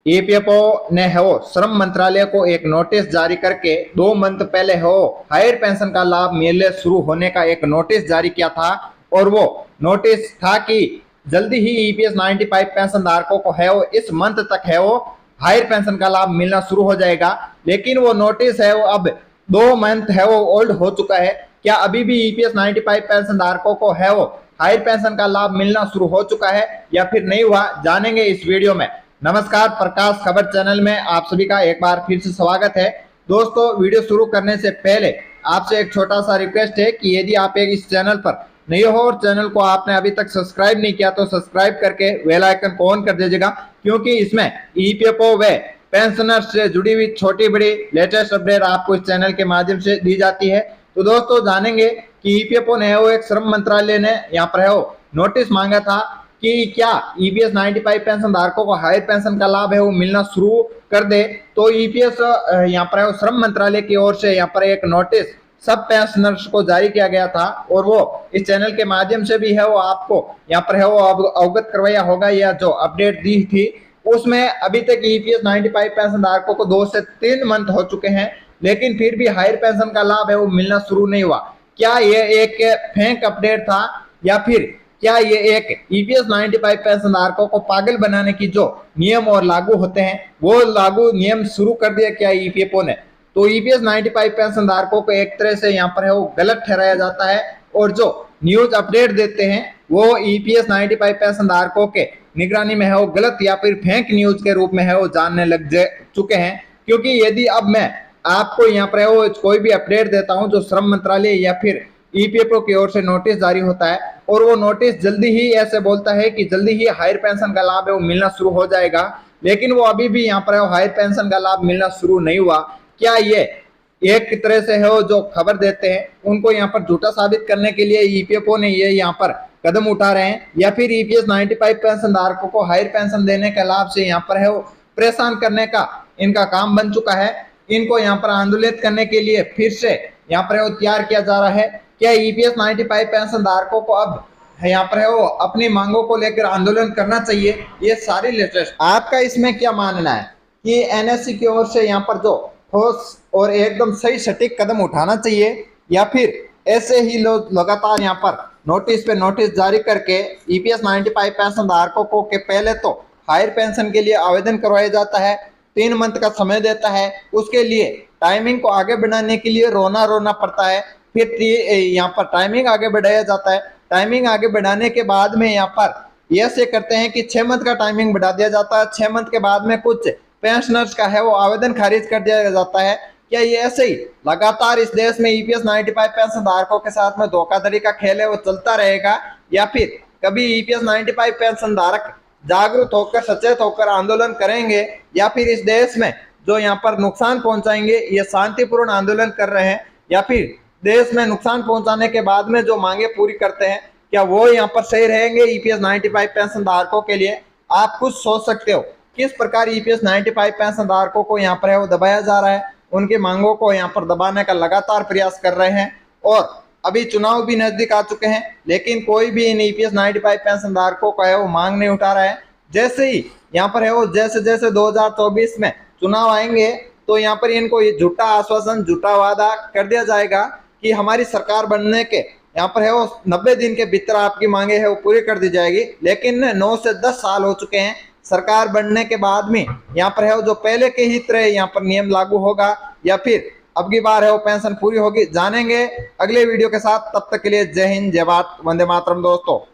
EPFO ने है वो श्रम मंत्रालय को एक नोटिस जारी करके 2 मंथ पहले है वो हायर पेंशन का लाभ मिलने शुरू होने का एक नोटिस जारी किया था। और वो नोटिस था कि जल्दी ही ईपीएस 95 पेंशन धारकों को है वो इस मंथ तक है वो हायर पेंशन का लाभ मिलना शुरू हो जाएगा। लेकिन वो नोटिस है वो अब 2 मंथ है वो ओल्ड हो चुका है। क्या अभी भी ईपीएस 95 पेंशन धारकों को है वो हायर पेंशन का लाभ मिलना शुरू हो चुका है या फिर नहीं हुआ, जानेंगे इस वीडियो में। नमस्कार, प्रकाश खबर चैनल में आप सभी का एक बार फिर से स्वागत है। दोस्तों, वीडियो शुरू करने से पहले आपसे एक छोटा सा रिक्वेस्ट है कि यदि आप इस चैनल पर नए हो और चैनल को आपने अभी तक सब्सक्राइब नहीं किया तो सब्सक्राइब करके बेल आइकन को ऑन कर दीजिएगा, क्योंकि इसमें ईपीएफओ व पेंशनर्स से जुड़ी हुई छोटी बड़ी लेटेस्ट अपडेट आपको इस चैनल के माध्यम से दी जाती है। तो दोस्तों, जानेंगे कि ईपीएफओ ने वो एक श्रम मंत्रालय ने यहाँ पर है वो नोटिस मांगा था कि क्या ईपीएस 95 पेंशन धारकों को हायर पेंशन का लाभ है वो मिलना शुरू कर दे। तो ईपीएस यहाँ पर है श्रम मंत्रालय की ओर से यहाँ पर एक नोटिस सब पेंशनर्स को जारी किया गया था और वो इस चैनल के माध्यम से भी है वो आपको यहाँ पर है वो अवगत करवाया होगा। या जो अपडेट दी थी उसमें अभी तक ईपीएस 95 पेंशन धारकों को 2 से 3 मंथ हो चुके हैं, लेकिन फिर भी हायर पेंशन का लाभ है वो मिलना शुरू नहीं हुआ। क्या ये एक फेक अपडेट था या फिर क्या ये एक ईपीएस 95 पेंशन धारकों को पागल बनाने की जो नियम और लागू होते हैं वो लागू नियम शुरू कर दिया क्या ईपीएफओ ने। तो ईपीएस 95 पेंशन धारकों को एक तरह से यहाँ पर है वो गलत ठहराया जाता है और जो न्यूज अपडेट देते हैं वो ईपीएस 95 पेंशन धारकों के निगरानी में है वो गलत या फिर फेक न्यूज के रूप में है वो जानने लग चुके हैं। क्योंकि यदि अब मैं आपको यहाँ पर है वो कोई भी अपडेट देता हूँ जो श्रम मंत्रालय या फिर ईपीएफओ की ओर से नोटिस जारी होता है और वो नोटिस जल्दी ही ऐसे बोलता है कि जल्दी ही हायर पेंशन का लाभ है वो मिलना शुरू हो जाएगा, लेकिन वो अभी भी यहाँ पर हायर पेंशन का लाभ मिलना शुरू नहीं हुआ। क्या ये एक तरह से है वो जो खबर देते हैं उनको यहाँ पर झूठा साबित करने के लिए ईपीएफओ ने ये यहाँ पर कदम उठा रहे हैं, या फिर ईपीएस 95 पेंशन धारकों को हायर पेंशन देने के लाभ से यहाँ पर है वो परेशान करने का इनका काम बन चुका है। इनको यहाँ पर आंदोलित करने के लिए फिर से यहाँ पर वो तैयार किया जा रहा है। क्या ईपीएस 95 पेंशन धारकों को अब यहाँ पर है वो अपनी मांगों को लेकर आंदोलन करना चाहिए? ये सारी लेटेस्ट आपका इसमें क्या मानना है कि एनएससी की ओर से यहाँ पर जो ठोस और एकदम सही सटीक कदम उठाना चाहिए, या फिर ऐसे ही लोग लगातार यहाँ पर नोटिस पे नोटिस जारी करके ईपीएस 95 पेंशन धारकों को के पहले तो हायर पेंशन के लिए आवेदन करवाया जाता है, 3 मंथ का समय देता है, उसके लिए टाइमिंग को आगे बढ़ाने के लिए रोना पड़ता है, फिर यहाँ पर टाइमिंग आगे बढ़ाया जाता है। टाइमिंग आगे बढ़ाने के बाद में यहाँ पर ऐसे करते हैं कि 6 मंथ का टाइमिंग बढ़ा दिया जाता है। 6 मंथ के बाद में कुछ पेंशनर्स का है वो आवेदन खारिज कर दिया जाता है। क्या ये ऐसे ही लगातार इस देश में ईपीएस 95 पेंशन धारकों के साथ में धोखाधड़ी का खेल है वो चलता रहेगा, या फिर कभी ईपीएस 95 पेंशन धारक जागरूक होकर सचेत होकर आंदोलन करेंगे, या फिर इस देश में जो यहाँ पर नुकसान पहुंचाएंगे ये शांतिपूर्ण आंदोलन कर रहे हैं, या फिर देश में नुकसान पहुंचाने के बाद में जो मांगे पूरी करते हैं क्या वो यहाँ पर सही रहेंगे ईपीएस 95 पेंशन धारकों के लिए? आप खुद सोच सकते हो किस प्रकार ईपीएस 95 पेंशन धारकों को यहाँ पर है वो दबाया जा रहा है। उनकी मांगों को यहाँ पर दबाने का लगातार प्रयास कर रहे हैं और अभी चुनाव भी नजदीक आ चुके हैं, लेकिन कोई भी इन ईपीएस 95 पेंशन धारकों का है वो मांग नहीं उठा रहा है। जैसे ही यहाँ पर है वो जैसे 2024 में चुनाव आएंगे तो यहाँ पर इनको ये झूठा आश्वासन झूठा वादा कर दिया जाएगा कि हमारी सरकार बनने के यहाँ पर है वो 90 दिन के भीतर आपकी मांगे है वो पूरी कर दी जाएगी। लेकिन 9 से 10 साल हो चुके हैं सरकार बनने के बाद में यहाँ पर है वो जो पहले के ही तरह यहाँ पर नियम लागू होगा या फिर अब की बार है वो पेंशन पूरी होगी, जानेंगे अगले वीडियो के साथ। तब तक के लिए जय हिंद, जय भारत, वंदे मातरम दोस्तों।